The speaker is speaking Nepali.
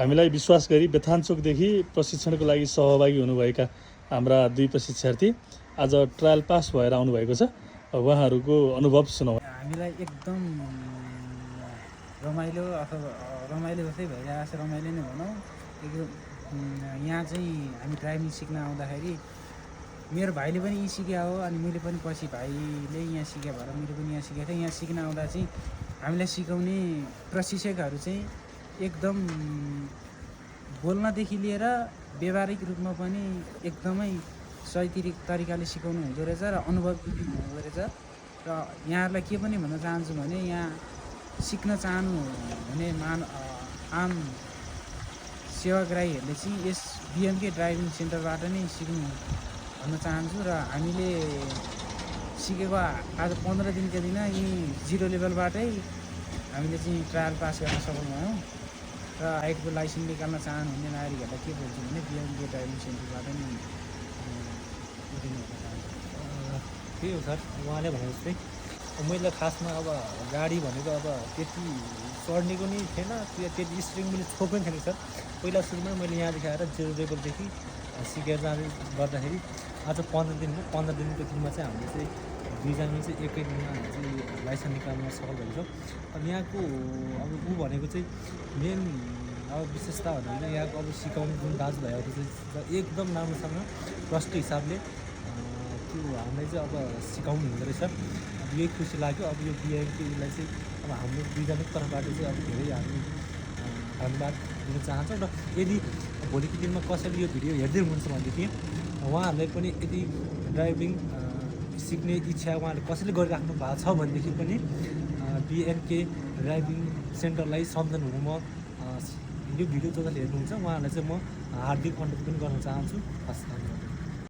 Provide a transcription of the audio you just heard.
हामीलाई विश्वास गरी बेथानचोकदेखि प्रशिक्षणको लागि सहभागी हुनुभएका हाम्रा 2 प्रशिक्षार्थी आज ट्रायल पास भएर आउनुभएको छ। उहाँहरूको अनुभव सुनाउँ। हामीलाई एकदम रमाइलो अथवा रमाइलो जस्तै भइरहेको छ, रमाइलो नै भनौँ। एकदम यहाँ चाहिँ हामी ड्राइभिङ सिक्न आउँदाखेरि मेरो भाइले पनि यहीँ सिक्या हो, अनि मैले पनि पछि भाइले यहाँ सिक्या भएर मैले पनि यहाँ सिकेको थिएँ। यहाँ सिक्न आउँदा चाहिँ हामीलाई सिकाउने प्रशिक्षकहरू चाहिँ एकदम बोल्नदेखि लिएर व्यवहारिक रूपमा पनि एकदमै सही तरिकाले सिकाउनु हुँदो रहेछ र अनुभव हुँदो रहेछ। र यहाँहरूलाई के पनि भन्न चाहन्छु भने यहाँ सिक्न चाहनु हुने आम सेवाग्राहीहरूले चाहिँ यस बिएनके ड्राइभिङ सेन्टरबाट नै सिक्नु भन्न चाहन्छु। र हामीले सिकेको आज 15 दिनको दिन यी 0 लेभलबाटै हामीले चाहिँ ट्रायल पास गर्न सफल भयौँ। र हाइटको लाइसेन्स निकाल्न चाहनुहुने नागरिकहरूलाई के बोल्छु भने बिएनके ड्राइभिङ सेन्टरबाट नै त्यही हो सर, उहाँले भने जस्तै मैले खासमा अब गाडी भनेको अब त्यति चढ्नेको नि थिएन, त्यति स्ट्रिङ मैले छोएको पनि थिएन सर। पहिला सुरुमा मैले यहाँदेखि आएर 0 लेभलदेखि सिकेर जाँदै गर्दाखेरि आज 15 दिनको दिनमा चाहिँ हामीले चाहिँ 2 जनाले चाहिँ एकै दिनमा हामीले चाहिँ लाइसेन्स निकाल्न सफल भएको छ। अब यहाँको अब ऊ भनेको चाहिँ मेन अब विशेषता भन्दा यहाँको अब सिकाउने जुन दाजुभाइहरू चाहिँ एकदम राम्रोसँग प्रष्ट हिसाबले त्यो हामीलाई चाहिँ अब सिकाउनु हुँदो रहेछ। अब यही खुसी लाग्यो। अब यो बिएनकेलाई चाहिँ अब हाम्रो 2 जनाको तर्फबाट चाहिँ अब धेरै हामी धन्यवाद दिन चाहन्छौँ। र यदि भोलिको दिनमा कसैले यो भिडियो हेर्दै हुनुहुन्छ भनेदेखि उहाँहरूलाई पनि यदि ड्राइभिङ सिक्ने इच्छा उहाँहरूले कसैले गरिराख्नु भएको छ भनेदेखि पनि बिएनके ड्राइभिङ सेन्टरलाई सम्झनु हुन म यो भिडियो जसले हेर्नुहुन्छ उहाँहरूलाई चाहिँ म हार्दिक अनुरोध पनि गर्न चाहन्छु। हस्, धन्यवाद।